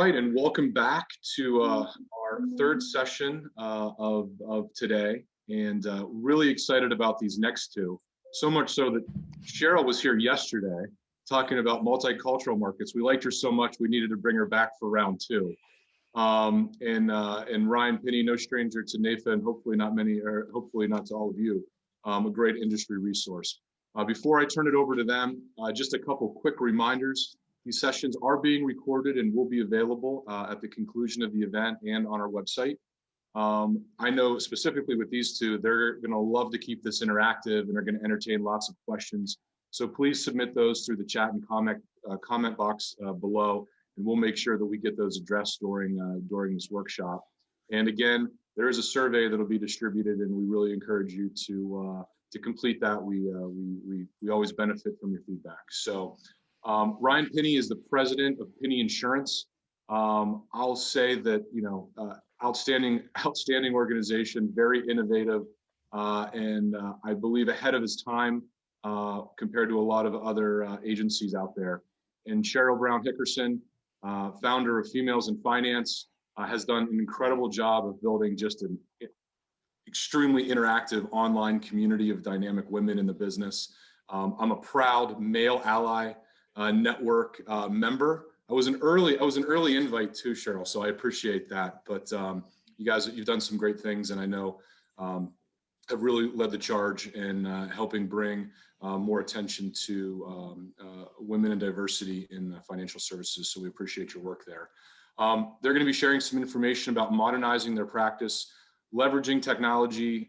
right, and welcome back to our third session of today, and really excited about these next two. So much so that Cheryl was here yesterday talking about multicultural markets. We liked her so much we needed to bring her back for round two. And Ryan Pinney, no stranger to NAFA, and hopefully not to all of you, a great industry resource. Before I turn it over to them, just a couple quick reminders. These sessions are being recorded and will be available at the conclusion of the event and on our website. I know specifically with these two, they're going to love to keep this interactive and are going to entertain lots of questions. So please submit those through the chat and comment box below, and we'll make sure that we get those addressed during this workshop. And again, there is a survey that'll be distributed, and we really encourage you to complete that. We always benefit from your feedback. So. Ryan Pinney is the president of Pinney Insurance. I'll say that, outstanding organization, very innovative, and I believe ahead of his time compared to a lot of other agencies out there. And Cheryl Brown Hickerson, founder of Females in Finance, has done an incredible job of building just an extremely interactive online community of dynamic women in the business. I'm a proud male ally network member. I was an early invite too, Cheryl, so I appreciate that. But you guys, you've done some great things, and I know have really led the charge in helping bring more attention to women and diversity in financial services. So we appreciate your work there. They're going to be sharing some information about modernizing their practice, leveraging technology,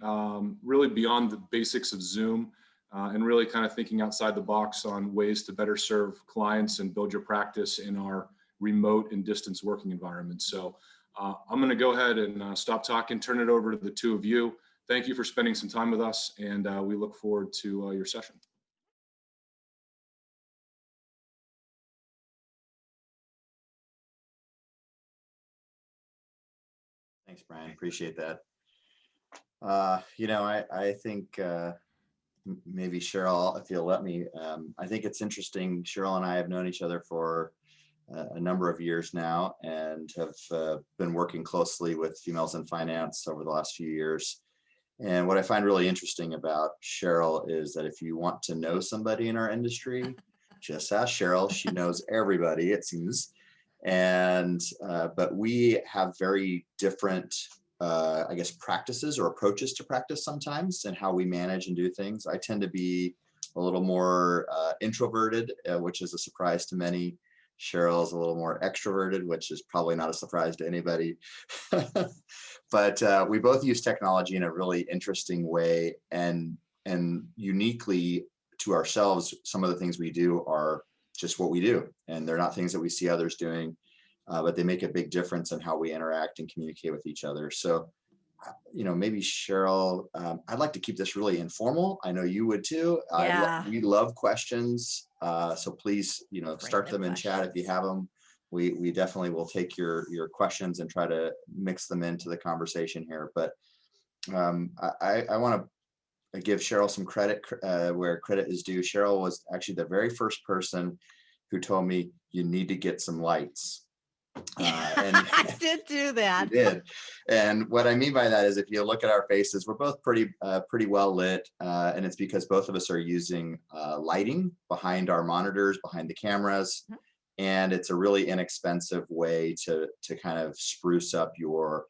really beyond the basics of Zoom. And really kind of thinking outside the box on ways to better serve clients and build your practice in our remote and distance working environment. So I'm going to go ahead and stop talking, turn it over to the two of you. Thank you for spending some time with us, and we look forward to your session. Thanks, Brian. Appreciate that. I think maybe Cheryl, if you'll let me, I think it's interesting. Cheryl and I have known each other for a number of years now and have been working closely with Females in Finance over the last few years. And what I find really interesting about Cheryl is that if you want to know somebody in our industry, just ask Cheryl. She knows everybody, it seems. And but we have very different I guess practices or approaches to practice sometimes and how we manage and do things. I tend to be a little more introverted, which is a surprise to many. Cheryl's a little more extroverted, which is probably not a surprise to anybody. But we both use technology in a really interesting way, and uniquely to ourselves, some of the things we do are just what we do, and they're not things that we see others doing. But they make a big difference in how we interact and communicate with each other. So, maybe Cheryl, I'd like to keep this really informal. I know you would too. Yeah. We love questions. So please, start them in chat if you have them. We definitely will take your questions and try to mix them into the conversation here. But I want to give Cheryl some credit where credit is due. Cheryl was actually the very first person who told me you need to get some lights. And I did do that. You did. And what I mean by that is if you look at our faces, we're both pretty well lit. And it's because both of us are using lighting behind our monitors, behind the cameras. Mm-hmm. And it's a really inexpensive way to kind of spruce up your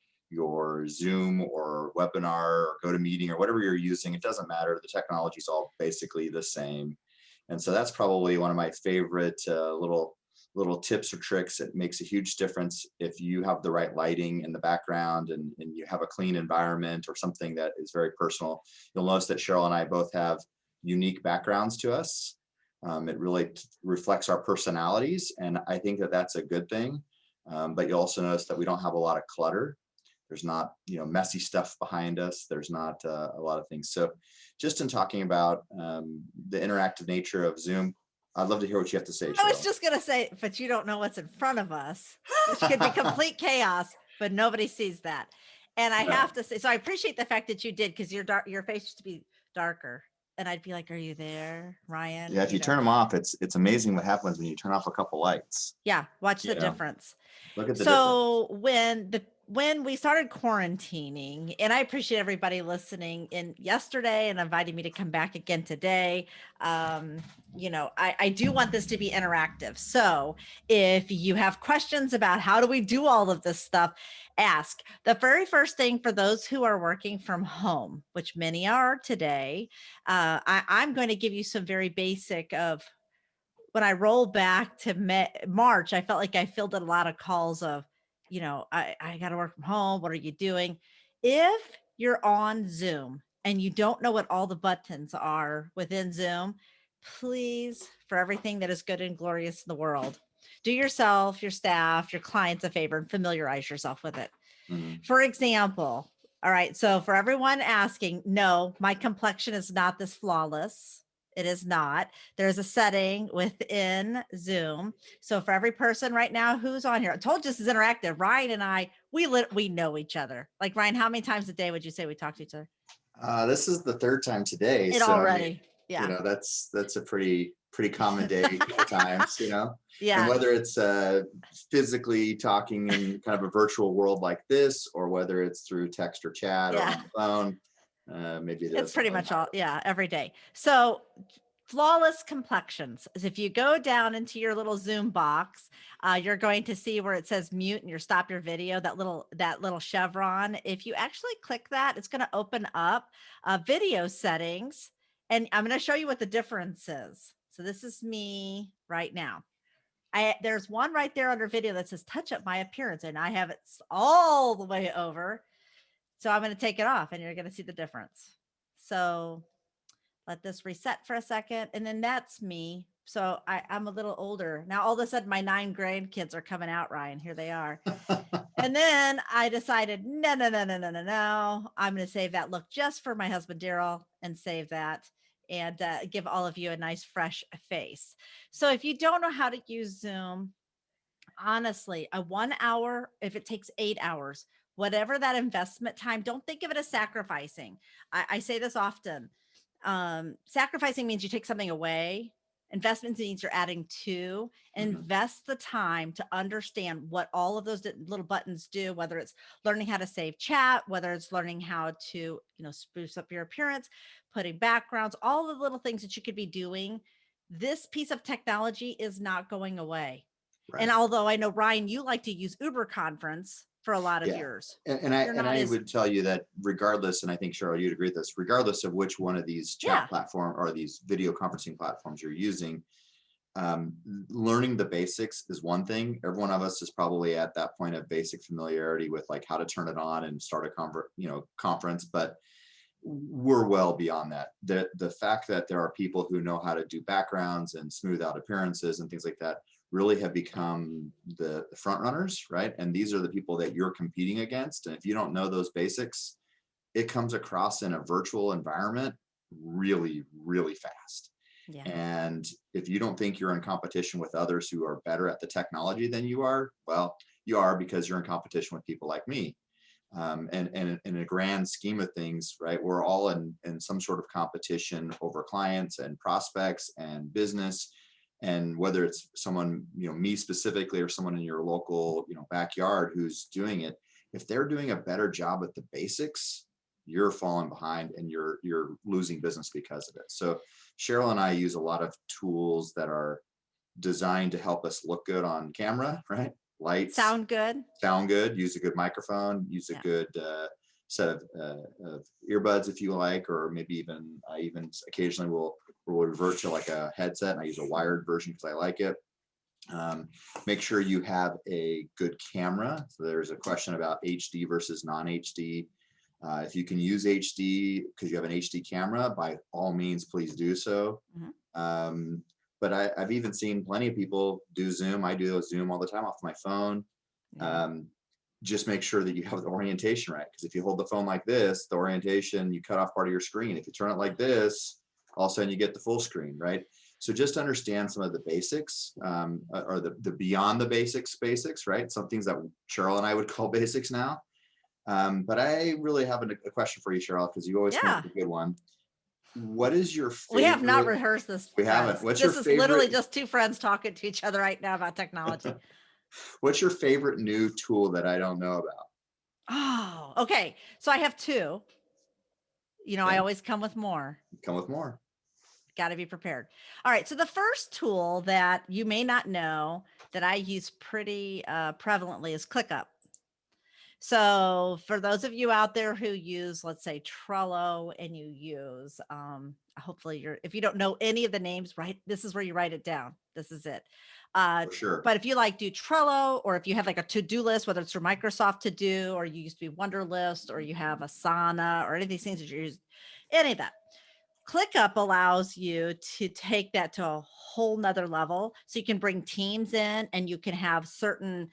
Zoom or webinar or GoToMeeting or whatever you're using. It doesn't matter. The technology is all basically the same. And so that's probably one of my favorite little tips or tricks. It makes a huge difference if you have the right lighting in the background and you have a clean environment or something that is very personal. You'll notice that Cheryl and I both have unique backgrounds to us. It really reflects our personalities, and I think that that's a good thing. But you'll also notice that we don't have a lot of clutter. There's not, messy stuff behind us. There's not a lot of things. So just in talking about the interactive nature of Zoom, I'd love to hear what you have to say, Cheryl. I was just going to say, but you don't know what's in front of us, which could be complete chaos, but nobody sees that. And I have to say, so I appreciate the fact that you did, because your face used to be darker. and I'd be like, are you there, Ryan? Yeah, if you know, turn them off, it's amazing what happens when you turn off a couple lights. yeah, watch the You know, difference. look at the difference. So when we started quarantining, and I appreciate everybody listening in yesterday and inviting me to come back again today. I do want this to be interactive. So if you have questions about how do we do all of this stuff, ask. The very first thing for those who are working from home, which many are today, I'm going to give you some very basic of when I roll back to March, I felt like I filled in a lot of calls of, I got to work from home. What are you doing? If you're on Zoom and you don't know what all the buttons are within Zoom, please, for everything that is good and glorious in the world, do yourself, your staff, your clients a favor and familiarize yourself with it. For example, all right, so for everyone asking, no, my complexion is not this flawless. It is not. There's a setting within Zoom. So for every person right now who's on here, I told you this is interactive. Ryan and I, we know each other. Like Ryan, how many times a day would you say we talk to each other? This is the third time today. It So already, I mean, yeah. that's a pretty common day at times, Yeah. And whether it's physically talking in kind of a virtual world like this, or whether it's through text or chat or on the phone, maybe it's pretty much all, every day. So flawless complexions is if you go down into your little Zoom box, you're going to see where it says mute and your stop your video, that little chevron. If you actually click that, it's going to open up video settings, and I'm going to show you what the difference is. So this is me right now. There's one right there under video that says touch up my appearance, and I have it all the way over. So I'm going to take it off and you're going to see the difference. So let this reset for a second. And then that's me. So I'm a little older. Now, all of a sudden, my 9 grandkids are coming out, Ryan. Here they are. And then I decided, no. I'm going to save that look just for my husband, Daryl, and save that and give all of you a nice, fresh face. So if you don't know how to use Zoom, honestly, a 1 hour, if it takes 8 hours, whatever that investment time, don't think of it as sacrificing. I say this often. Sacrificing means you take something away. Investments means you're adding to. Invest the time to understand what all of those little buttons do, whether it's learning how to save chat, whether it's learning how to, spruce up your appearance, putting backgrounds, all the little things that you could be doing. This piece of technology is not going away. Right. And although I know, Ryan, you like to use Uber Conference for a lot of yours. And I would tell you that regardless, and I think Cheryl, you'd agree with this, regardless of which one of these chat platform or these video conferencing platforms you're using, learning the basics is one thing. Every one of us is probably at that point of basic familiarity with like how to turn it on and start a conference, but we're well beyond that. The fact that there are people who know how to do backgrounds and smooth out appearances and things like that really have become the front runners, right? And these are the people that you're competing against. And if you don't know those basics, it comes across in a virtual environment really, really fast. Yeah. And if you don't think you're in competition with others who are better at the technology than you are, well, you are, because you're in competition with people like me. And in a grand scheme of things, right, we're all in some sort of competition over clients and prospects and business. And whether it's someone, me specifically, or someone in your local, backyard who's doing it, if they're doing a better job at the basics, you're falling behind and you're losing business because of it. So Cheryl and I use a lot of tools that are designed to help us look good on camera, right? Lights, sound good, use a good microphone, use a good set of earbuds if you like, or maybe even occasionally we'll revert to like a headset, and I use a wired version because I like it. Make sure you have a good camera. So there's a question about HD versus non-HD. If you can use HD because you have an HD camera, by all means, please do so. But I've even seen plenty of people do Zoom. I do Zoom all the time off my phone. Just make sure that you have the orientation right. Because if you hold the phone like this, the orientation, you cut off part of your screen. If you turn it like this, all of a sudden you get the full screen, right? So just understand some of the basics, or the beyond the basics, right? Some things that Cheryl and I would call basics now. But I really have a question for you, Cheryl, because you always come up with a good one. What is your We have not favorite? rehearsed this. We haven't. Friends. What's your This is literally favorite? just two friends talking to each other right now about technology. What's your favorite new tool that I don't know about? Oh, okay. So I have two. I Okay, always come with more. come with more. Got to be prepared. All right. So the first tool that you may not know that I use pretty prevalently is ClickUp. So for those of you out there who use, let's say, Trello, and you use, hopefully if you don't know any of the names, right, this is where you write it down. This is it. For sure. But if you like do Trello, or if you have like a to-do list, whether it's through Microsoft To Do, or you used to be Wunderlist, or you have Asana, or any of these things that you use, any of that. ClickUp allows you to take that to a whole nother level. So you can bring teams in, and you can have certain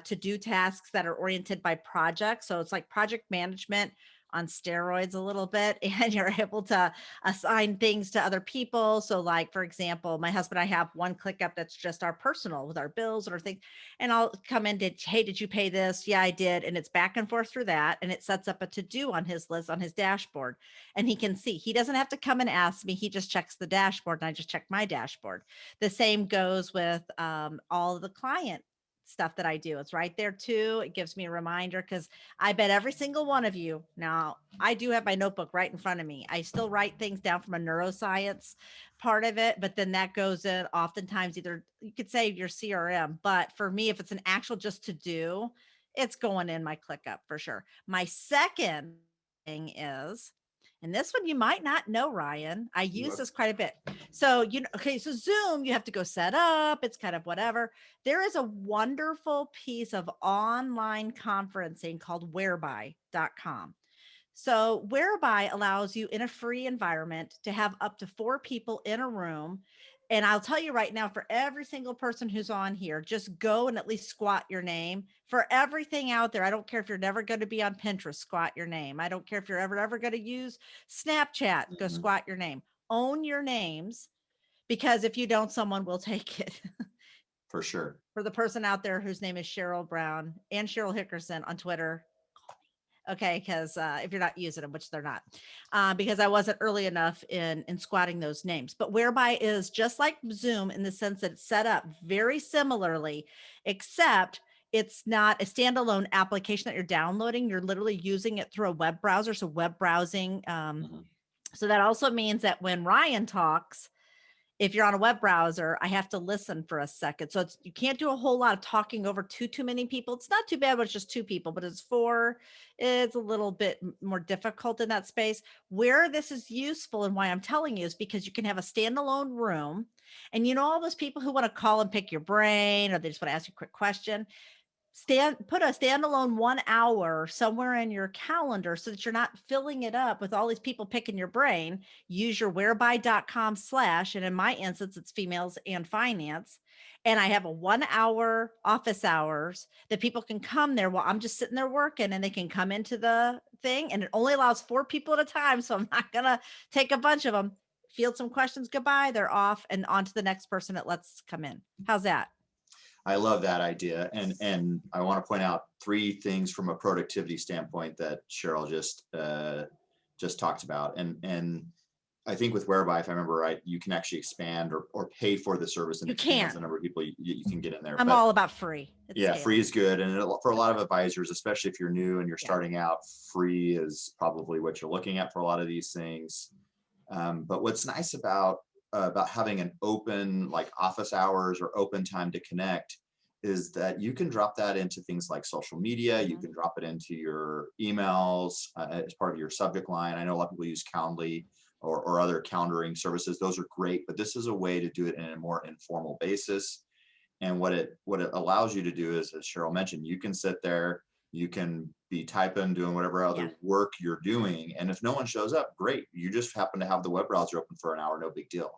to-do tasks that are oriented by project. So it's like project management on steroids a little bit, and you're able to assign things to other people. So like, for example, my husband and I have one ClickUp that's just our personal with our bills and our things. And I'll come in to, hey, did you pay this? Yeah, I did. And it's back and forth through that. And it sets up a to-do on his list on his dashboard. And he can see, he doesn't have to come and ask me. He just checks the dashboard, and I just check my dashboard. The same goes with all of the client stuff that I do. It's right there too. It gives me a reminder, because I bet every single one of you, now I do have my notebook right in front of me. I still write things down from a neuroscience part of it, but then that goes in oftentimes, either you could say your CRM, but for me, if it's an actual just to do, it's going in my ClickUp for sure. My second thing is, and this one you might not know, Ryan, I use this quite a bit. So, okay, so Zoom, you have to go set up. It's kind of whatever. There is a wonderful piece of online conferencing called whereby.com. So whereby allows you in a free environment to have up to 4 people in a room. And I'll tell you right now, for every single person who's on here, just go and at least squat your name. For everything out there, I don't care if you're never going to be on Pinterest, squat your name. I don't care if you're ever going to use Snapchat, go Mhm. squat your name. Own your names, because if you don't, someone will take it. For sure. For the person out there whose name is Cheryl Brown and Cheryl Hickerson on Twitter, okay, because if you're not using them, which they're not, because I wasn't early enough in squatting those names. But whereby is just like Zoom in the sense that it's set up very similarly, except it's not a standalone application that you're downloading. You're literally using it through a web browser. So web browsing. Mhm. So that also means that when Ryan talks, if you're on a web browser, I have to listen for a second. So you can't do a whole lot of talking over too many people. It's not too bad when it's just 2 people, but it's a little bit more difficult in that space. Where this is useful and why I'm telling you is because you can have a standalone room, and all those people who want to call and pick your brain, or they just want to ask you a quick question. Put a standalone 1 hour somewhere in your calendar so that you're not filling it up with all these people picking your brain. Use your whereby.com/, and in my instance, it's females and finance. And I have a 1 hour office hours that people can come there while I'm just sitting there working, and they can come into the thing, and it only allows 4 people at a time. So I'm not going to take a bunch of them, field some questions, goodbye, they're off, and on to the next person that lets come in. How's that? I love that idea. And I want to point out 3 things from a productivity standpoint that Cheryl just talked about. And I think with Whereby, if I remember right, you can actually expand or pay for the service and You expand the can. number of people you can get in there. I'm But all about free. It's yeah, scale. free is good. And for a lot of advisors, especially if you're new and you're Yeah. starting out, free is probably what you're looking at for a lot of these things. But what's nice about having an open, like office hours or open time to connect, is that you can drop that into things like social media. You can drop it into your emails as part of your subject line. I know a lot of people use Calendly or other calendaring services. Those are great, but this is a way to do it in a more informal basis. And what it allows you to do is, as Cheryl mentioned, you can sit there, you can be typing, doing whatever other work you're doing. And if no one shows up, great. You just happen to have the web browser open for an hour, no big deal.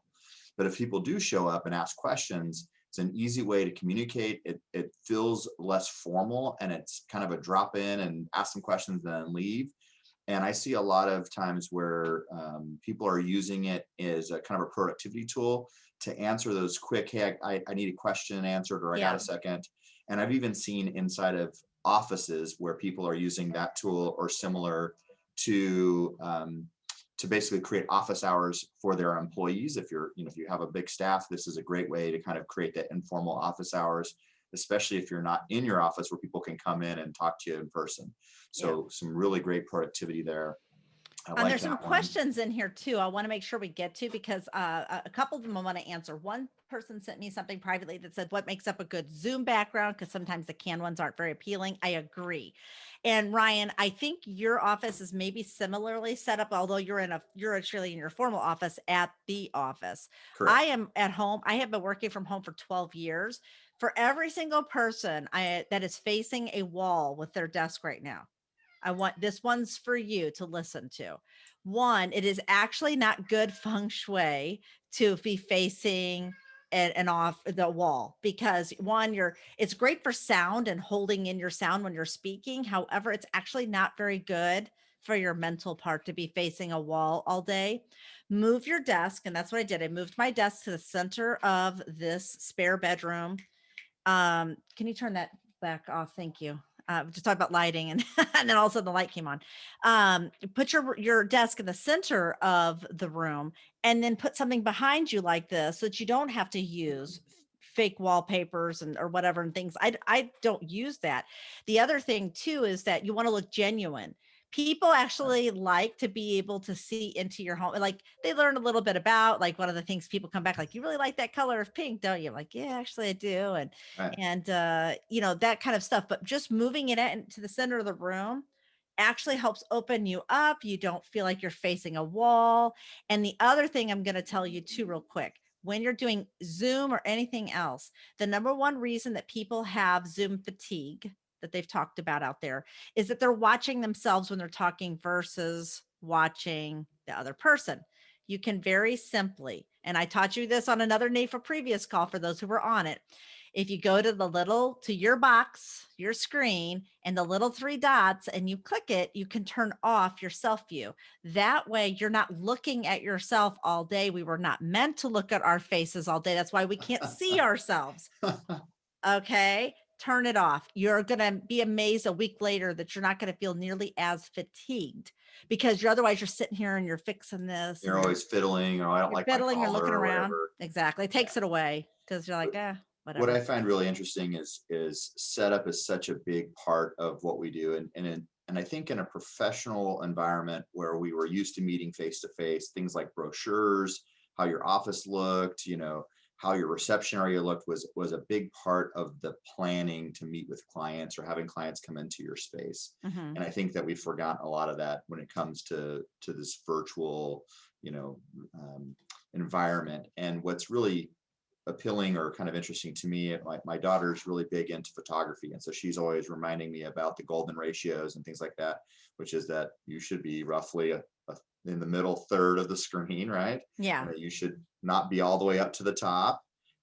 But if people do show up and ask questions, it's an easy way to communicate. It feels less formal, and it's kind of a drop in and ask some questions and then leave. And I see a lot of times where people are using it as a kind of a productivity tool to answer those quick, hey, I need a question answered, or I got a second. And I've even seen inside of offices where people are using that tool or similar to to basically create office hours for their employees. If you're, if you have a big staff, this is a great way to kind of create that informal office hours, especially if you're not in your office where people can come in and talk to you in person. So some really great productivity there. I And like there's some that one. questions in here too. I want to make sure we get to, because a couple of them I want to answer. One person sent me something privately that said, what makes up a good Zoom background? Because sometimes the canned ones aren't very appealing. I agree. And Ryan, I think your office is maybe similarly set up, although you're actually in your formal office at the office. I Correct. am at home. I have been working from home for 12 years. For every single person that is facing a wall with their desk right now, I want this one's for you to listen to. One, it is actually not good feng shui to be facing an off the wall, because one, it's great for sound and holding in your sound when you're speaking. However, it's actually not very good for your mental part to be facing a wall all day. Move your desk, and that's what I did. I moved my desk to the center of this spare bedroom. Can you turn that back off? Thank you. Just talk about lighting, and and then all of a sudden the light came on. Put your desk in the center of the room, and then put something behind you like this, so that you don't have to use fake wallpapers or whatever and things. I don't use that. The other thing too is that you want to look genuine. People actually like to be able to see into your home. Like, they learn a little bit about, like, one of the things people come back like, you really like that color of pink, don't you? I'm like, yeah, actually I do. Right. And that kind of stuff. But just moving it into the center of the room actually helps open you up. You don't feel like you're facing a wall. And the other thing I'm going to tell you too, real quick, when you're doing Zoom or anything else, the number one reason that people have Zoom fatigue that they've talked about out there is that they're watching themselves when they're talking versus watching the other person. You can very simply, and I taught you this on another NAFA previous call for those who were on it. If you go to your box, your screen, and the little three dots, and you click it, you can turn off your self view. That way you're not looking at yourself all day. We were not meant to look at our faces all day. That's why we can't see ourselves. Okay. Turn it off. You're going to be amazed a week later that you're not going to feel nearly as fatigued, because otherwise you're sitting here and you're fixing this. You're and always fiddling, or I don't you're like my fiddling, you're collar looking or around. whatever. Exactly. It takes it away, because you're like, What I whatever. find really interesting is setup is such a big part of what we do. And I think in a professional environment where we were used to meeting face to face, things like brochures, how your office looked, how your reception area looked was a big part of the planning to meet with clients or having clients come into your space. Mhm. And I think that we've forgotten a lot of that when it comes to this virtual, environment. And what's really appealing or kind of interesting to me, my daughter's really big into photography, and so she's always reminding me about the golden ratios and things like that, which is that you should be roughly in the middle third of the screen, right? Yeah. You should not be all the way up to the top,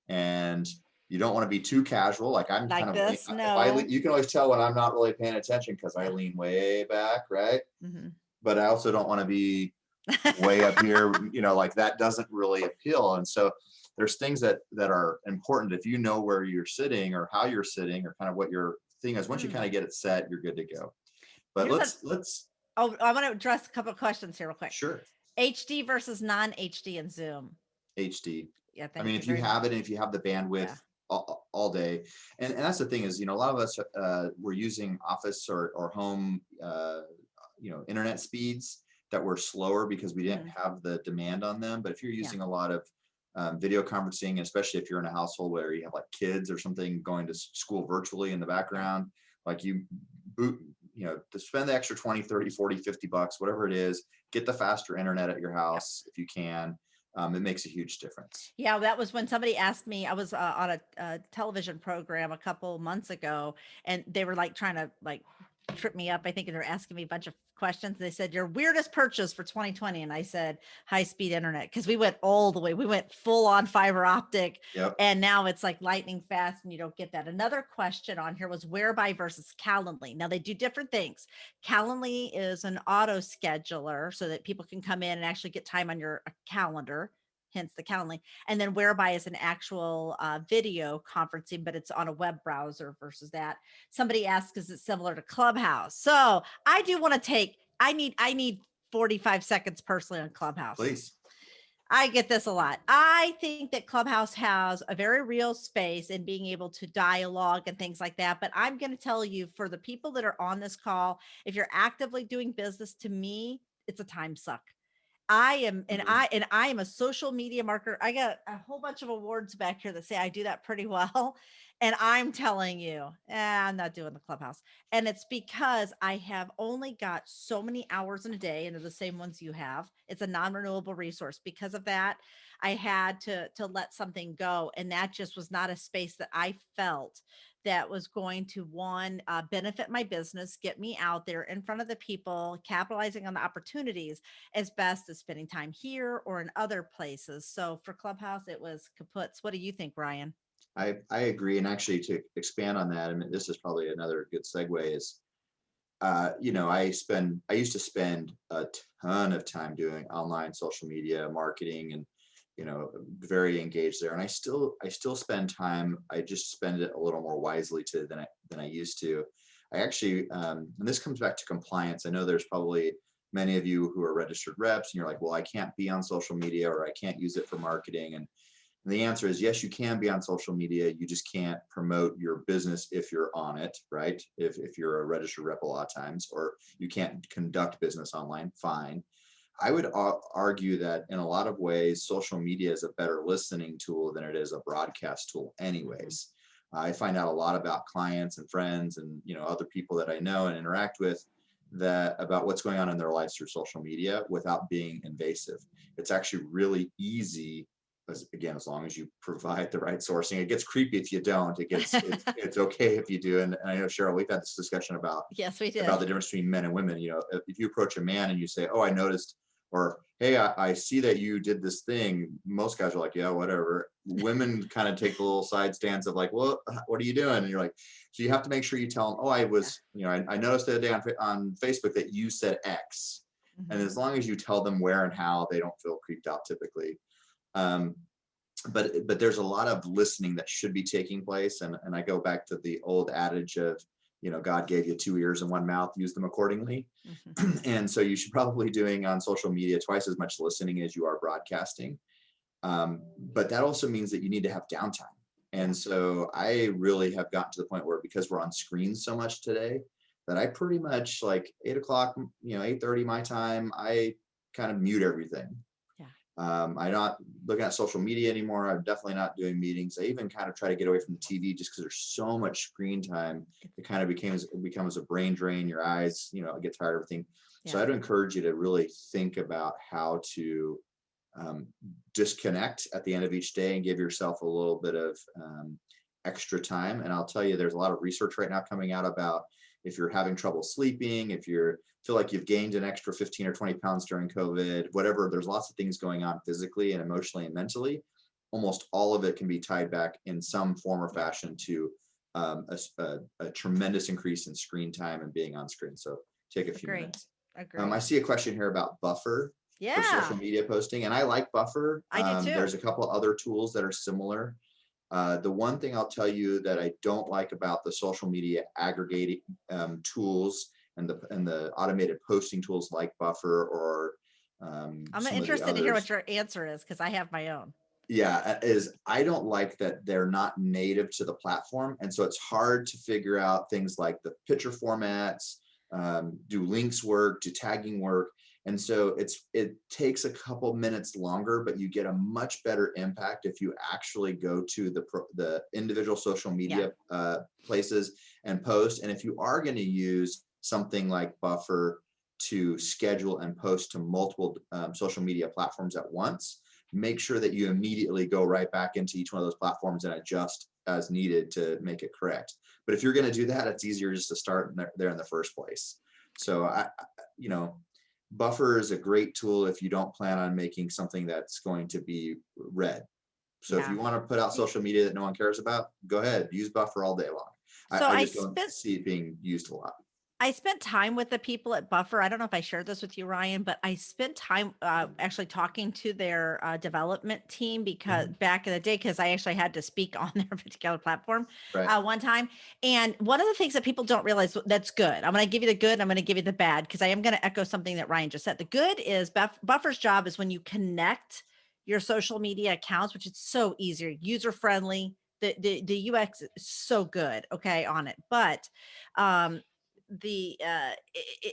and you don't want to be too casual. Like I'm Like kind of this. if I No. you can always tell when I'm not really paying attention because I lean way back, right? Mhm. But I also don't want to be way up here, like that doesn't really appeal. And so there's things that are important. If you know where you're sitting or how you're sitting or kind of what your thing is, once you kind of get it set, you're good to go. But Here's let's I want to address a couple of questions here real quick. sure. HD versus non-HD in Zoom. HD. Yeah, I thank mean, you if you very much. have it and if you have the bandwidth Yeah. all day, and that's the thing is, a lot of us we're using office or home, internet speeds that were slower because we didn't have the demand on them. But if you're using a lot of video conferencing, especially if you're in a household where you have like kids or something going to school virtually in the background, like you boot, to spend the extra 20, 30, 40, 50 bucks, whatever it is, get the faster internet at your house if you can. It makes a huge difference. Yeah, that was when somebody asked me. I was on a television program a couple months ago, and they were like trying to trip me up. I think, and they're asking me a bunch of questions. They said, your weirdest purchase for 2020. And I said, high speed internet. Cause we went all the way. We went full on fiber optic. Yep. And now it's like lightning fast and you don't get that. Another question on here was Whereby versus Calendly. Now they do different things. Calendly is an auto scheduler so that people can come in and actually get time on your calendar, hence the Calendly. And then Whereby is an actual video conferencing, but it's on a web browser versus that. Somebody asked, is it similar to Clubhouse? So I do want to I need 45 seconds personally on Clubhouse. Please. I get this a lot. I think that Clubhouse has a very real space in being able to dialogue and things like that. But I'm going to tell you, for the people that are on this call, if you're actively doing business, to me, it's a time suck. I am, and I am a social media marketer. I got a whole bunch of awards back here that say I do that pretty well. And I'm telling you, I'm not doing the Clubhouse. And it's because I have only got so many hours in a day, and they're the same ones you have. It's a non-renewable resource. Because of that, I had to let something go. And that just was not a space that I felt that was going to benefit my business, get me out there in front of the people, capitalizing on the opportunities, as best as spending time here or in other places. So for Clubhouse, it was kaputs. What do you think, Brian? I agree. And actually, to expand on that, I mean, this is probably another good segue is, I used to spend a ton of time doing online social media marketing and, very engaged there. And I still spend time. I just spend it a little more wisely than I used to. I actually, and this comes back to compliance. I know there's probably many of you who are registered reps and you're like, well, I can't be on social media or I can't use it for marketing. And the answer is yes, you can be on social media. You just can't promote your business if you're on it, right? If you're a registered rep a lot of times, or you can't conduct business online, fine. I would argue that in a lot of ways, social media is a better listening tool than it is a broadcast tool anyways. I find out a lot about clients and friends and, other people that I know and interact with about what's going on in their lives through social media without being invasive. It's actually really easy. As long as you provide the right sourcing. It gets creepy if you don't. It's okay if you do. And I know, Cheryl, we've had this discussion about Yes, we did. About the difference between men and women. If you approach a man and you say, "Oh, I noticed," or "Hey, I see that you did this thing," most guys are like, "Yeah, whatever." Women kind of take a little side stance of like, "Well, what are you doing?" And you're like, so you have to make sure you tell them, "Oh, I was, I noticed the other day on Facebook that you said X." And as long as you tell them where and how, they don't feel creeped out typically. But there's a lot of listening that should be taking place. And I go back to the old adage of, God gave you 2 ears and 1 mouth, use them accordingly. And so you should probably doing on social media twice as much listening as you are broadcasting. But that also means that you need to have downtime. And so I really have gotten to the point where, because we're on screen so much today, that I pretty much like 8 o'clock, 8:30 my time, I kind of mute everything. I'm not looking at social media anymore. I'm definitely not doing meetings. I even kind of try to get away from the TV just because there's so much screen time. It kind of becomes a brain drain. Your eyes, get tired of everything. Yeah. So I'd encourage you to really think about how to disconnect at the end of each day and give yourself a little bit of extra time. And I'll tell you, there's a lot of research right now coming out about if you're having trouble sleeping, if you feel like you've gained an extra 15 or 20 pounds during COVID, whatever, there's lots of things going on physically and emotionally and mentally. Almost all of it can be tied back in some form or fashion to a tremendous increase in screen time and being on screen. So take a few minutes. I see a question here about Buffer for social media posting, and I like Buffer. I do too. There's a couple other tools that are similar. The one thing I'll tell you that I don't like about the social media aggregating tools and the automated posting tools like Buffer or I'm interested to hear what your answer is, because I have my own. Yeah, is I don't like that they're not native to the platform. And so it's hard to figure out things like the picture formats, do links work, do tagging work. And so it takes a couple minutes longer, but you get a much better impact if you actually go to the individual social media places and post. And if you are going to use something like Buffer to schedule and post to multiple social media platforms at once, make sure that you immediately go right back into each one of those platforms and adjust as needed to make it correct. But if you're going to do that, it's easier just to start there in the first place. So Buffer is a great tool if you don't plan on making something that's going to be read. So if you want to put out social media that no one cares about, go ahead, use Buffer all day long. So I just don't see it being used a lot. I spent time with the people at Buffer. I don't know if I shared this with you, Ryan, but I spent time actually talking to their development team because back in the day, because I actually had to speak on their particular platform Right. one time. And one of the things that people don't realize, that's good. I'm going to give you the good. I'm going to give you the bad, because I am going to echo something that Ryan just said. The good is Buffer's job is when you connect your social media accounts, which is so easier, user friendly. The UX is so good, okay, on it. But and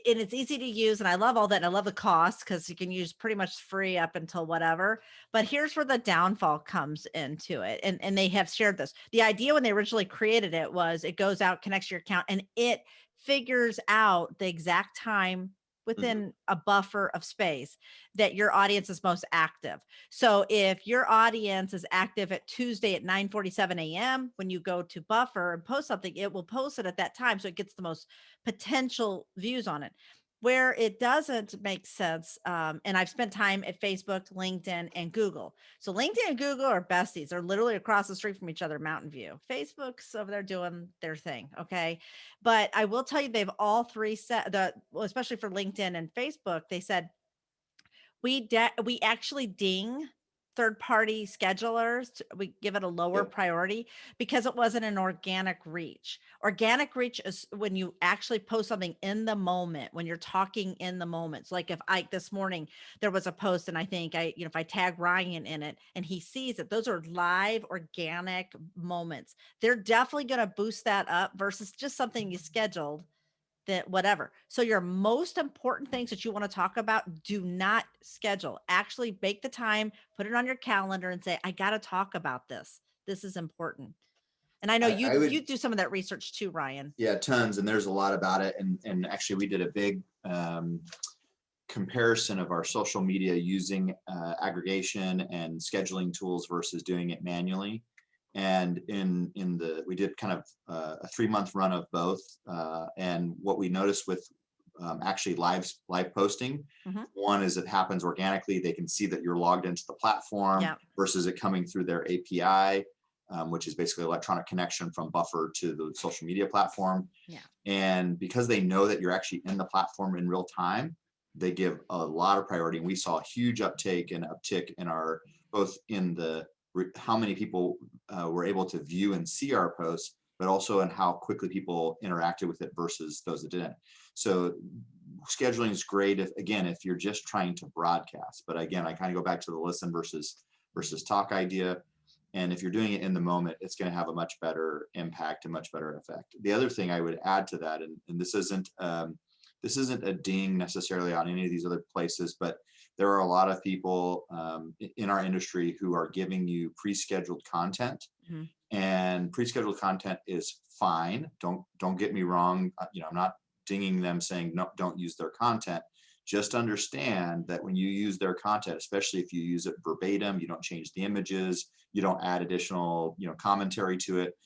it's easy to use, and I love all that, and I love the cost because you can use pretty much free up until whatever. But here's where the downfall comes into it, and they have shared this. The idea when they originally created it was it goes out, connects your account, and it figures out the exact time within a buffer of space that your audience is most active. So if your audience is active at Tuesday at 9:47 a.m., when you go to Buffer and post something, it will post it at that time. So it gets the most potential views on it. Where it doesn't make sense, and I've spent time at Facebook, LinkedIn, and Google. So LinkedIn and Google are besties. They're literally across the street from each other, Mountain View. Facebook's over there doing their thing, okay? But I will tell you, they've all three set well, especially for LinkedIn and Facebook, they said we actually ding third-party schedulers. We give it a lower Yep. priority because it wasn't an organic reach. Organic reach is when you actually post something in the moment, when you're talking in the moment. So like if I this morning there was a post, and I think if I tag Ryan in it and he sees it, those are live organic moments. They're definitely going to boost that up versus just something you scheduled, that whatever. So your most important things that you want to talk about, do not schedule. Actually make the time, put it on your calendar and say, I got to talk about this. This is important. And I know I would, you do some of that research too, Ryan. yeah, tons. And there's a lot about it. And actually we did a big comparison of our social media using aggregation and scheduling tools versus doing it manually. And we did kind of a 3-month run of both. And what we noticed with actually live posting, one is it happens organically. They can see that you're logged into the platform versus it coming through their API, which is basically electronic connection from Buffer to the social media platform. And because they know that you're actually in the platform in real time, they give a lot of priority. And we saw a huge uptick in our, both in the how many people were able to view and see our posts, but also in how quickly people interacted with it versus those that didn't. So scheduling is great if you're just trying to broadcast. But again, I kind of go back to the listen versus talk idea. And if you're doing it in the moment, it's going to have a much better impact and much better effect. The other thing I would add to that, and this isn't a ding necessarily on any of these other places, but there are a lot of people in our industry who are giving you pre-scheduled content, and pre-scheduled content is fine. Don't get me wrong. I'm not dinging them saying no, don't use their content. Just understand that when you use their content, especially if you use it verbatim, you don't change the images, you don't add additional commentary to it.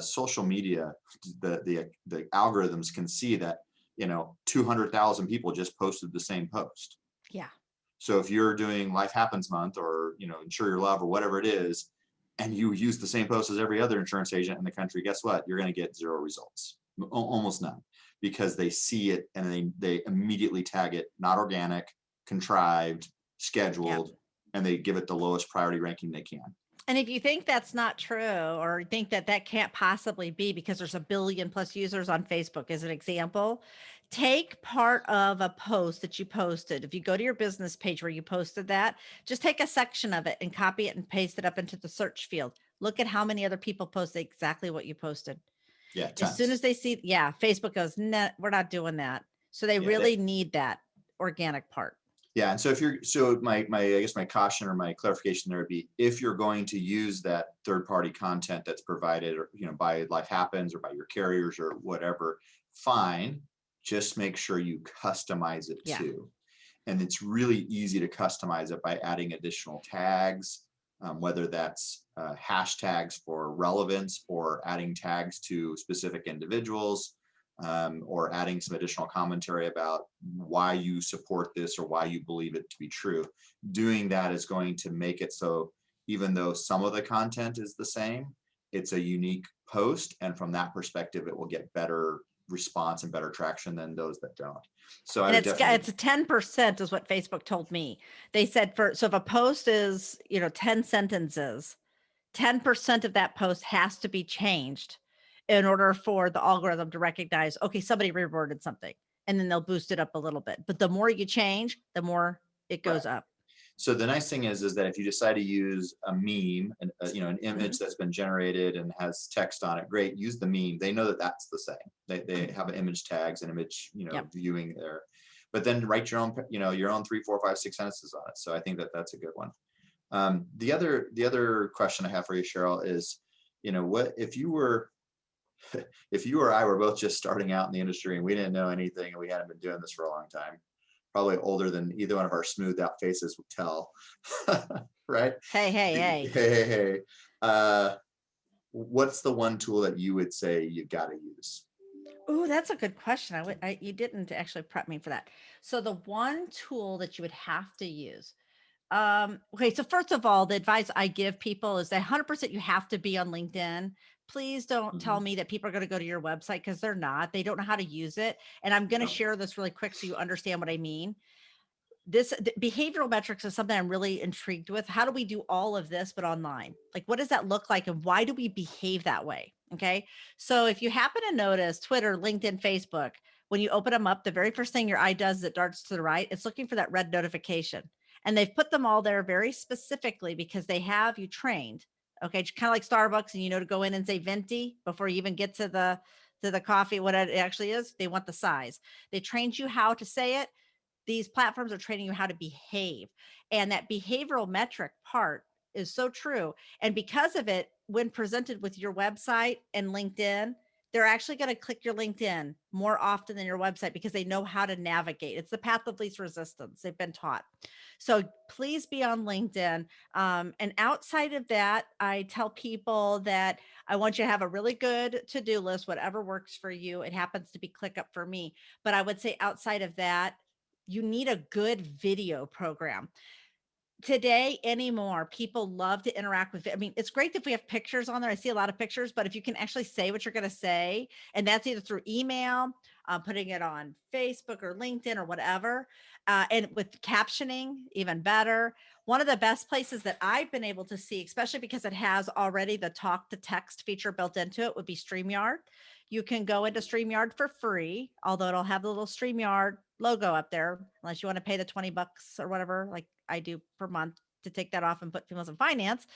Social media, the algorithms can see that 200,000 people just posted the same post. Yeah. So if you're doing Life Happens Month or Insure Your Love or whatever it is, and you use the same post as every other insurance agent in the country, guess what? You're going to get 0 results, almost none, because they see it and they immediately tag it not organic, contrived, scheduled, and they give it the lowest priority ranking they can. And if you think that's not true, or think that that can't possibly be because there's 1 billion plus users on Facebook as an example, take part of a post that you posted. If you go to your business page where you posted that, just take a section of it and copy it and paste it up into the search field. Look at how many other people posted exactly what you posted. Yeah, tons. As soon as they see, Facebook goes, nah, we're not doing that. So they really need that organic part. Yeah, and so my I guess my caution or my clarification there would be, if you're going to use that third-party content that's provided, or by Life Happens or by your carriers or whatever, fine. Just make sure you customize it too. And it's really easy to customize it by adding additional tags, whether that's hashtags for relevance or adding tags to specific individuals. Or adding some additional commentary about why you support this or why you believe it to be true. Doing that is going to make it so even though some of the content is the same, it's a unique post. And from that perspective, it will get better response and better traction than those that don't. So I And would definitely, it's 10% is what Facebook told me. They said so if a post is, 10 sentences, 10% of that post has to be changed in order for the algorithm to recognize, okay, somebody reworded something, and then they'll boost it up a little bit. But the more you change, the more it goes up. So the nice thing is that if you decide to use a meme, and an image that's been generated and has text on it, great, use the meme. They know that that's the same. They have an image tags and image, Yep. viewing there. But then write your own, your own 3, 4, 5, 6 sentences on it. So I think that that's a good one. The other question I have for you, Cheryl, is, what if you or I were both just starting out in the industry and we didn't know anything and we hadn't been doing this for a long time, probably older than either one of our smoothed out faces would tell, right? Hey. What's the one tool that you would say you got to use? Oh, that's a good question. You didn't actually prep me for that. So the one tool that you would have to use. Okay, so first of all, the advice I give people is that 100% you have to be on LinkedIn. Please don't tell me that people are going to go to your website, because they're not. They don't know how to use it. And I'm going to share this really quick so you understand what I mean. The behavioral metrics is something I'm really intrigued with. How do we do all of this, but online? Like, what does that look like? And why do we behave that way? Okay. So if you happen to notice Twitter, LinkedIn, Facebook, when you open them up, the very first thing your eye does is it darts to the right. It's looking for that red notification. And they've put them all there very specifically because they have you trained. Okay. Kind of like Starbucks, and to go in and say venti before you even get to the coffee, what it actually is. They want the size. They trained you how to say it. These platforms are training you how to behave. And that behavioral metric part is so true. And because of it, when presented with your website and LinkedIn, they're actually going to click your LinkedIn more often than your website because they know how to navigate. It's the path of least resistance. They've been taught. So please be on LinkedIn. And outside of that, I tell people that I want you to have a really good to-do list, whatever works for you. It happens to be ClickUp for me. But I would say outside of that, you need a good video program. Today anymore, people love to interact with it. I mean, it's great if we have pictures on there. I see a lot of pictures, but if you can actually say what you're going to say, and that's either through email, putting it on Facebook or LinkedIn or whatever, and with captioning, even better. One of the best places that I've been able to see, especially because it has already the talk to text feature built into it, would be StreamYard. You can go into StreamYard for free, although it'll have the little StreamYard logo up there, unless you want to pay the $20 or whatever, like I do per month, to take that off and put Females in Finance.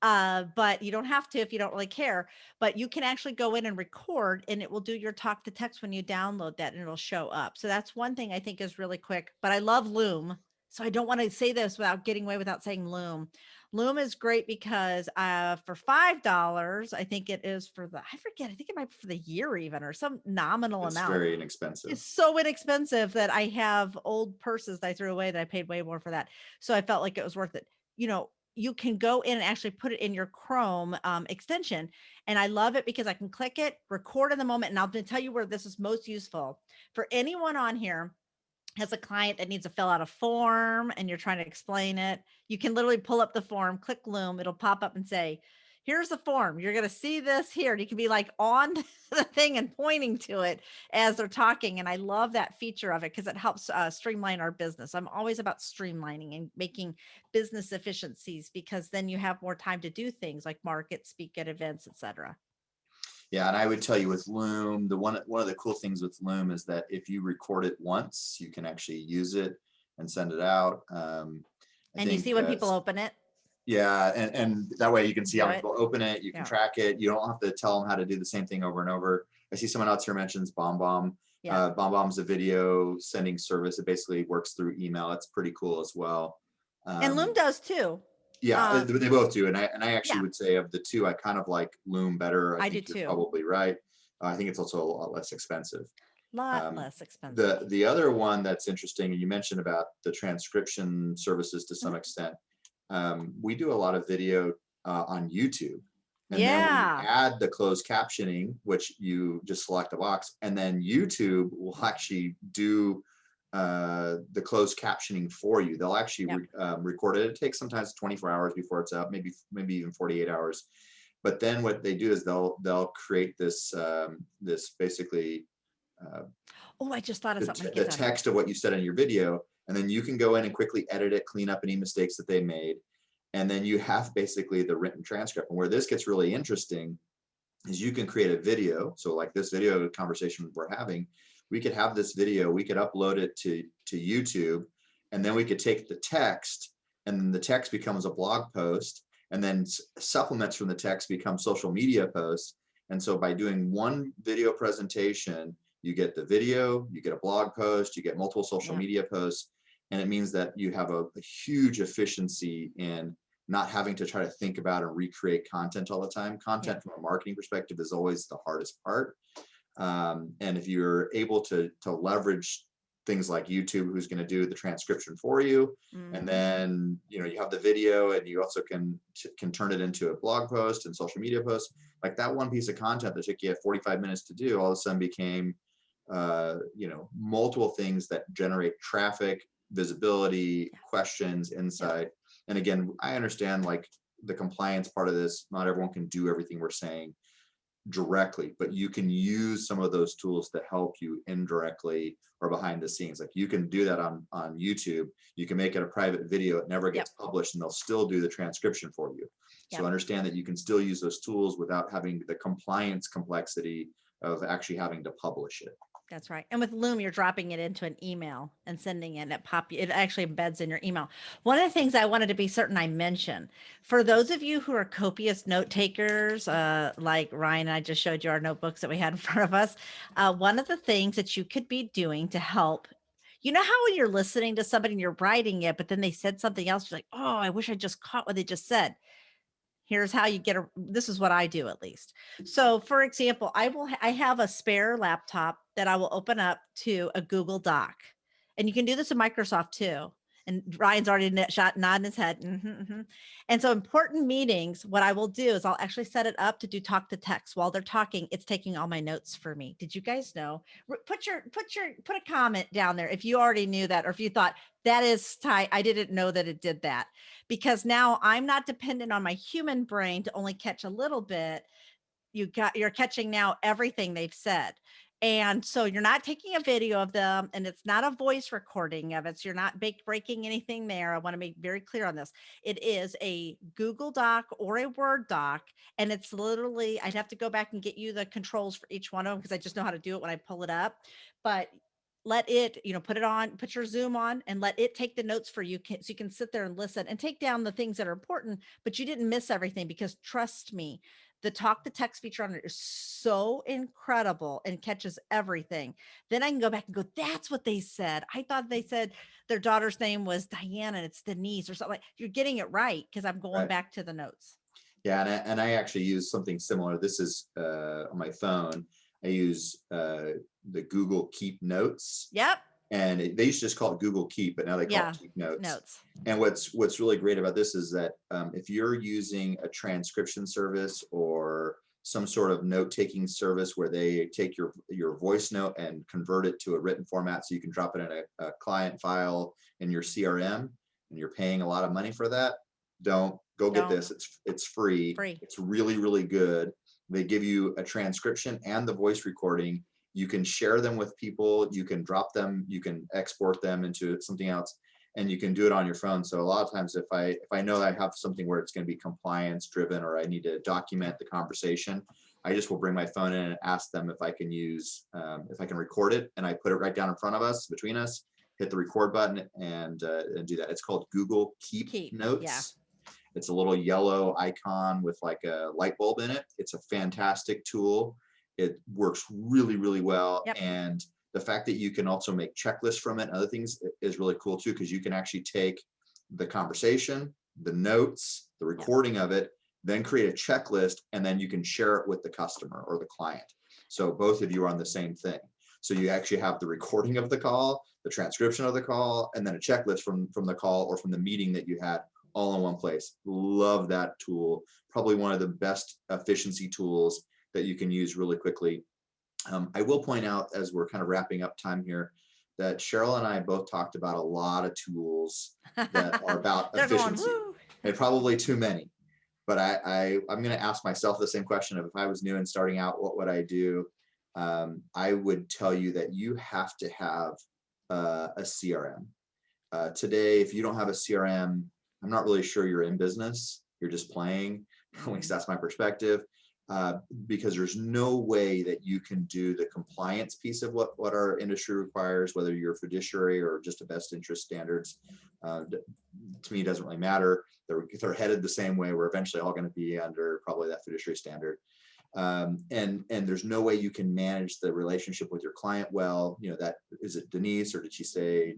But you don't have to if you don't really care. But you can actually go in and record, and it will do your talk to text when you download that, and it'll show up. So that's one thing I think is really quick. But I love Loom. So I don't want to say this without getting away without saying Loom. Loom is great because for $5, I think it is I forget, I think it might be for the year even, or some nominal It's amount. very inexpensive. It's so inexpensive that I have old purses that I threw away that I paid way more for that. So I felt like it was worth it. You can go in and actually put it in your Chrome extension. And I love it because I can click it, record in the moment. And I'll tell you where this is most useful for anyone on here has a client that needs to fill out a form and you're trying to explain it. You can literally pull up the form, click Loom, it'll pop up and say, here's the form. You're going to see this here. And you can be like on the thing and pointing to it as they're talking. And I love that feature of it because it helps streamline our business. I'm always about streamlining and making business efficiencies, because then you have more time to do things like market, speak at events, etc. Yeah, and I would tell you with Loom, one of the cool things with Loom is that if you record it once, you can actually use it and send it out. And you see when people open it. Yeah, and that way you can see how people open it, you can Yeah. track it. You don't have to tell them how to do the same thing over and over. I see someone else here mentions BombBomb. Yeah. BombBomb's a video sending service. It basically works through email. It's pretty cool as well. And Loom does too. Yeah, they both do. And I actually Yeah. would say of the two, I kind of like Loom better. I think do you're too. probably right. I think it's also a lot less expensive. Less expensive. The other one that's interesting, and you mentioned about the transcription services to some extent. We do a lot of video on YouTube. And then when you add the closed captioning, which you just select a box, and then YouTube will actually do the closed captioning for you. They'll actually record it. It takes sometimes 24 hours before it's out, maybe even 48 hours. But then what they do is they'll create this this basically Oh, I just thought of something. the text of what you said in your video, and then you can go in and quickly edit it, clean up any mistakes that they made. And then you have basically the written transcript. And where this gets really interesting is you can create a video. So like this video conversation we're having, we could have this video, we could upload it to YouTube, and then we could take the text, and then the text becomes a blog post, and then supplements from the text become social media posts. And so by doing one video presentation, you get the video, you get a blog post, you get multiple social media posts, and it means that you have a huge efficiency in not having to try to think about and recreate content all the time. Content from a marketing perspective is always the hardest part. And if you're able to leverage things like YouTube, who's going to do the transcription for you, and then you have the video, and you also can turn it into a blog post and social media post. Like that one piece of content that took you 45 minutes to do, all of a sudden became multiple things that generate traffic, visibility, questions, insight. And again, I understand like the compliance part of this. Not everyone can do everything we're saying directly, but you can use some of those tools to help you indirectly or behind the scenes. Like you can do that on YouTube. You can make it a private video. It never gets published, and they'll still do the transcription for you. So understand that you can still use those tools without having the compliance complexity of actually having to publish it. That's right. And with Loom, you're dropping it into an email and sending it, and it actually embeds in your email. One of the things I wanted to be certain I mention, for those of you who are copious note takers, like Ryan and I just showed you our notebooks that we had in front of us, one of the things that you could be doing to help, you know how when you're listening to somebody and you're writing it, but then they said something else, you're like, oh, I wish I just caught what they just said. Here's how you this is what I do at least. So for example, I have a spare laptop that I will open up to a Google Doc, and you can do this in Microsoft too. And Ryan's already nodding his head. And so important meetings, what I will do is I'll actually set it up to do talk to text. While they're talking, it's taking all my notes for me. Did you guys know? Put a comment down there if you already knew that, or if you thought that is tight. I didn't know that it did that, because now I'm not dependent on my human brain to only catch a little bit. You're catching now everything they've said. And so you're not taking a video of them, and it's not a voice recording of it. So you're not breaking anything there. I want to make very clear on this. It is a Google Doc or a Word doc. And it's literally, I'd have to go back and get you the controls for each one of them, because I just know how to do it when I pull it up. But let it, put it on, put your Zoom on, and let it take the notes for you, so you can sit there and listen and take down the things that are important, but you didn't miss everything. Because trust me, the talk to text feature on it is so incredible and catches everything. Then I can go back and go, that's what they said. I thought they said their daughter's name was Diana and it's Denise or something. Like, you're getting it right, because I'm going back to the notes. Yeah, and I actually use something similar. This is on my phone. I use the Google Keep Notes. Yep. And they used to just call it Google Keep, but now they call it Keep Notes. And what's really great about this is that if you're using a transcription service or some sort of note-taking service where they take your voice note and convert it to a written format so you can drop it in a client file in your CRM, and you're paying a lot of money for that, get this. It's free. It's really, really good. They give you a transcription and the voice recording. You can share them with people, you can drop them, you can export them into something else, and you can do it on your phone. So a lot of times if I know I have something where it's going to be compliance driven, or I need to document the conversation, I just will bring my phone in and ask them if I can use, if I can record it, and I put it right down in front of us, between us, hit the record button, and do that. It's called Google Keep Notes. Yeah. It's a little yellow icon with like a light bulb in it. It's a fantastic tool. It works really, really well. Yep. And the fact that you can also make checklists from it and other things is really cool too, because you can actually take the conversation, the notes, the recording of it, then create a checklist, and then you can share it with the customer or the client. So both of you are on the same thing. So you actually have the recording of the call, the transcription of the call, and then a checklist from the call or from the meeting that you had, all in one place. Love that tool. Probably one of the best efficiency tools that you can use really quickly. I will point out, as we're kind of wrapping up time here, that Cheryl and I both talked about a lot of tools that are about efficiency. And probably too many. But I'm going to ask myself the same question of, if I was new and starting out, what would I do? I would tell you that you have to have a CRM. Today, if you don't have a CRM, I'm not really sure you're in business. You're just playing. At least that's my perspective. Because there's no way that you can do the compliance piece of what our industry requires, whether you're a fiduciary or just a best interest standards. To me, it doesn't really matter. They're headed the same way. We're eventually all going to be under probably that fiduciary standard. And there's no way you can manage the relationship with your client well. That is it Denise, or did she say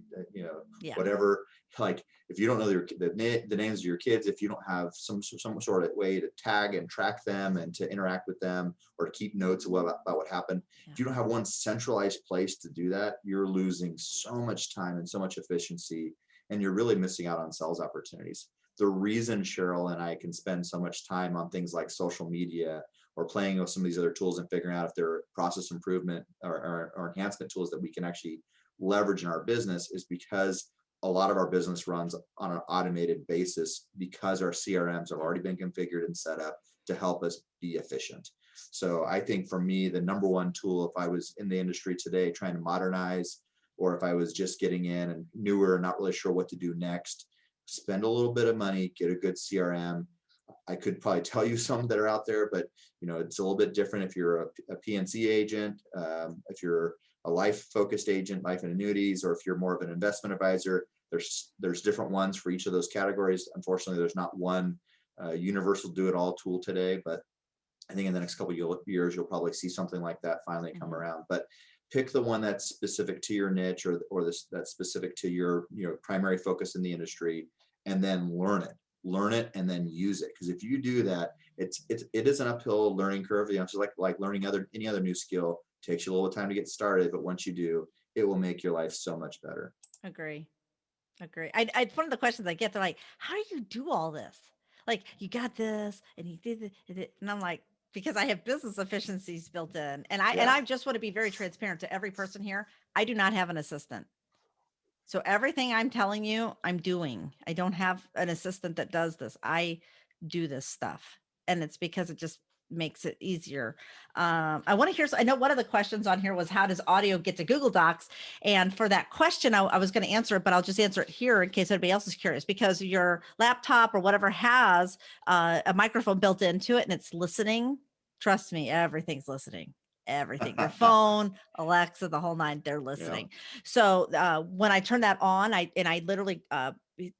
whatever? Like, if you don't know the names of your kids, if you don't have some sort of way to tag and track them and to interact with them or to keep notes about what happened, if you don't have one centralized place to do that, you're losing so much time and so much efficiency, and you're really missing out on sales opportunities. The reason Cheryl and I can spend so much time on things like social media or playing with some of these other tools and figuring out if they're process improvement or enhancement tools that we can actually leverage in our business is because a lot of our business runs on an automated basis because our CRMs have already been configured and set up to help us be efficient. So I think for me, the number one tool, if I was in the industry today trying to modernize, or if I was just getting in and newer and not really sure what to do next, spend a little bit of money, get a good CRM. I could probably tell you some that are out there, but it's a little bit different if you're a PNC agent, if you're a life-focused agent, life and annuities, or if you're more of an investment advisor. There's different ones for each of those categories. Unfortunately, there's not one universal do-it-all tool today, but I think in the next couple of years, you'll probably see something like that finally come around. But pick the one that's specific to your niche or that's specific to your primary focus in the industry, and then learn it and then use it. Because if you do that, it is an uphill learning curve. It's like learning any other new skill. It takes you a little time to get started, but once you do, it will make your life so much better. Agree. One of the questions I get, they're like, how do you do all this? Like, you got this and you did it. And I'm like, because I have business efficiencies built in. And I just want to be very transparent to every person here. I do not have an assistant. So everything I'm telling you, I'm doing. I don't have an assistant that does this. I do this stuff. And it's because it just makes it easier. I want to hear, I know one of the questions on here was, how does audio get to Google Docs? And for that question, I was going to answer it, but I'll just answer it here in case anybody else is curious, because your laptop or whatever has a microphone built into it and it's listening. Trust me, everything's listening. Everything, your phone, Alexa, the whole nine, they're listening. So when I turn that on, I literally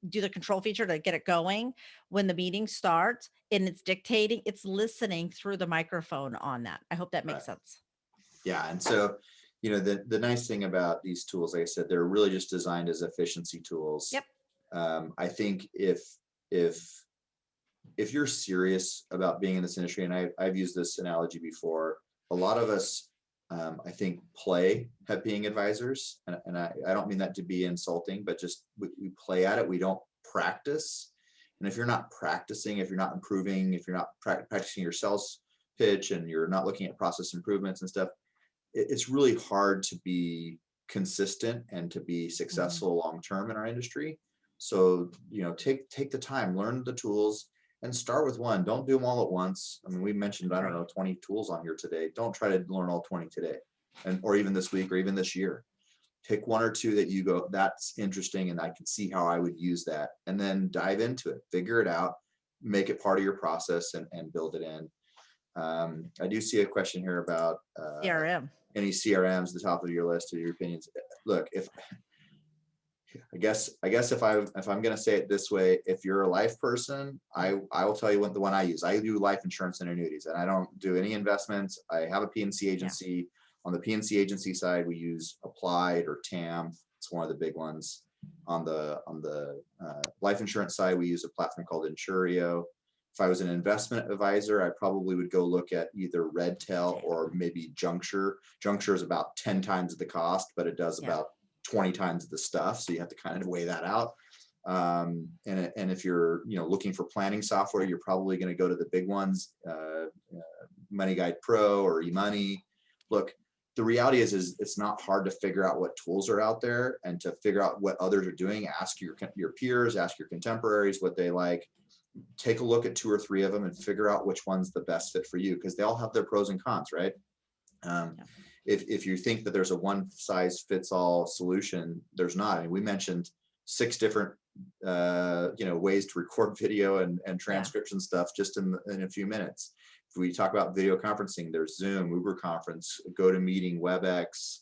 do the control feature to get it going. When the meeting starts and it's dictating, it's listening through the microphone on that. I hope that makes sense. Yeah. And so, the nice thing about these tools, like I said, they're really just designed as efficiency tools. Yep. I think if you're serious about being in this industry, and I've used this analogy before, a lot of us, I think, play at being advisors. And I don't mean that to be insulting, but just we play at it. We don't practice. And if you're not practicing, if you're not improving, if you're not practicing your sales pitch and you're not looking at process improvements and stuff, it's really hard to be consistent and to be successful long-term in our industry. So, take the time, learn the tools, and start with one. Don't do them all at once. I mean, we mentioned, 20 tools on here today. Don't try to learn all 20 today, or even this week, or even this year. Pick one or two that you go, that's interesting, and I can see how I would use that, and then dive into it, figure it out, make it part of your process, and build it in. I do see a question here about CRM. Any CRMs at the top of your list, or your opinions. Look, I guess if I'm going to say it this way, if you're a life person, I will tell you what the one I use. I do life insurance and annuities, and I don't do any investments. I have a PNC agency. Yeah. On the PNC agency side, we use Applied or TAM. It's one of the big ones. On the life insurance side, we use a platform called Insurio. If I was an investment advisor, I probably would go look at either Redtail or maybe Juncture. Juncture is about 10 times the cost, but it does about 20 times the stuff. So you have to kind of weigh that out. And if you're looking for planning software, you're probably going to go to the big ones, Money Guide Pro or eMoney. Look, the reality is it's not hard to figure out what tools are out there and to figure out what others are doing. Ask your peers, ask your contemporaries what they like. Take a look at 2 or 3 of them and figure out which one's the best fit for you, because they all have their pros and cons, right? Um, Yeah. if you think that there's a one size fits all solution, there's not. I mean, we mentioned 6 different ways to record video and transcription stuff just in a few minutes. If we talk about video conferencing, there's Zoom, Uber Conference, GoToMeeting, WebEx,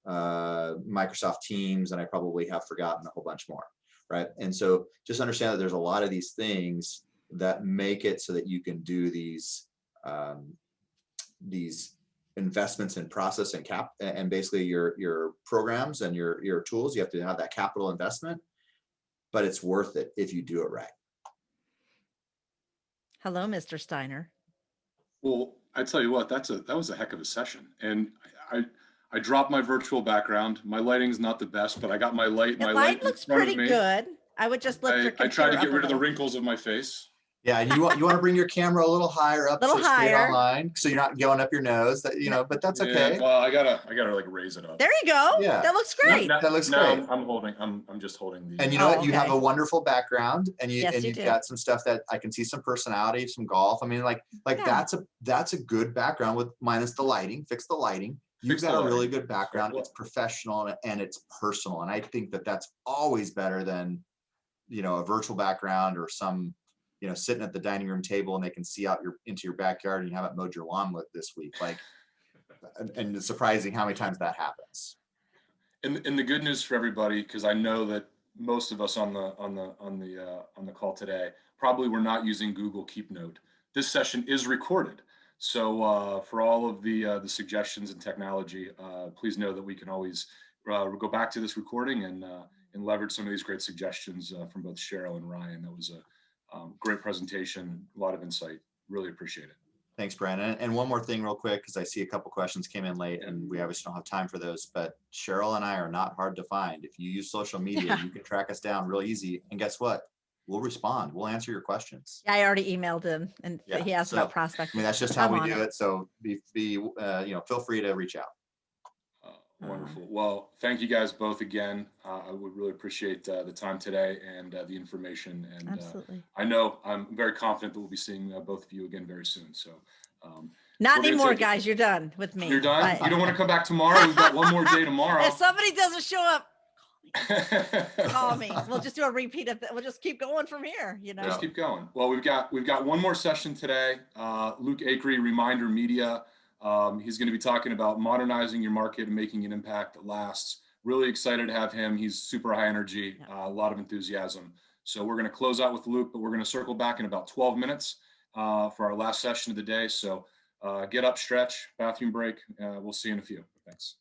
Microsoft Teams, and I probably have forgotten a whole bunch more, right? And so just understand that there's a lot of these things that make it so that you can do these investments in process and basically your programs and your tools. You have to have that capital investment, but it's worth it if you do it right. Hello, Mr. Steiner. Well, I tell you what, that was a heck of a session, and I dropped my virtual background. My lighting's not the best, but I got my light. The My light light looks in front of pretty me. good. I would just lift your I computer tried to up get a rid of the little. wrinkles of my face. Yeah, and you want to bring your camera a little higher up, Little so it's straight higher. online, so you're not going up your nose. That but that's okay. Yeah, well, I gotta like raise it up. There you go. Yeah. That looks great. That looks now great. I'm just holding the. And you know what? You have okay. a wonderful background, and Yes, you you've do. got some stuff that I can see some personality, some golf. I mean, like Yeah. that's a good background with minus the lighting. Fix the lighting. You've Fix got the a really lighting. good background. Well- It's professional and it's personal, and I think that that's always better than a virtual background or some sitting at the dining room table and they can see out into your backyard and you haven't mowed your lawn with this week. Like, and it's surprising how many times that happens. And the good news for everybody, because I know that most of us on the call today probably were not using Google Keep Note. This session is recorded, so for all of the suggestions and technology, please know that we can always go back to this recording and leverage some of these great suggestions from both Cheryl and Ryan. That was a great presentation, a lot of insight. Really appreciate it. Thanks, Brandon. And one more thing real quick, because I see a couple questions came in late and we obviously don't have time for those, but Cheryl and I are not hard to find. If you use social media, you can track us down real easy. And guess what? We'll respond. We'll answer your questions. Yeah, I already emailed him and Yeah, he asked so, about prospect. I mean, that's just how I'm we on do it. So feel free to reach out. Wonderful. Well, thank you guys both again. I would really appreciate the time today and the information. And Absolutely. I know I'm very confident that we'll be seeing both of you again very soon. So Not we're gonna anymore, take it. guys. You're done with me. You're done? But You don't want to come back tomorrow? We've got one more day tomorrow. if somebody doesn't show up, call me. We'll just do a repeat of that. We'll just keep going from here, Just keep going. Well, we've got one more session today. Luke Akery, Reminder Media. He's going to be talking about modernizing your market and making an impact that lasts. Really excited to have him. He's super high energy, a lot of enthusiasm. So we're going to close out with Luke, but we're going to circle back in about 12 minutes for our last session of the day. So get up, stretch, bathroom break. We'll see you in a few. Thanks.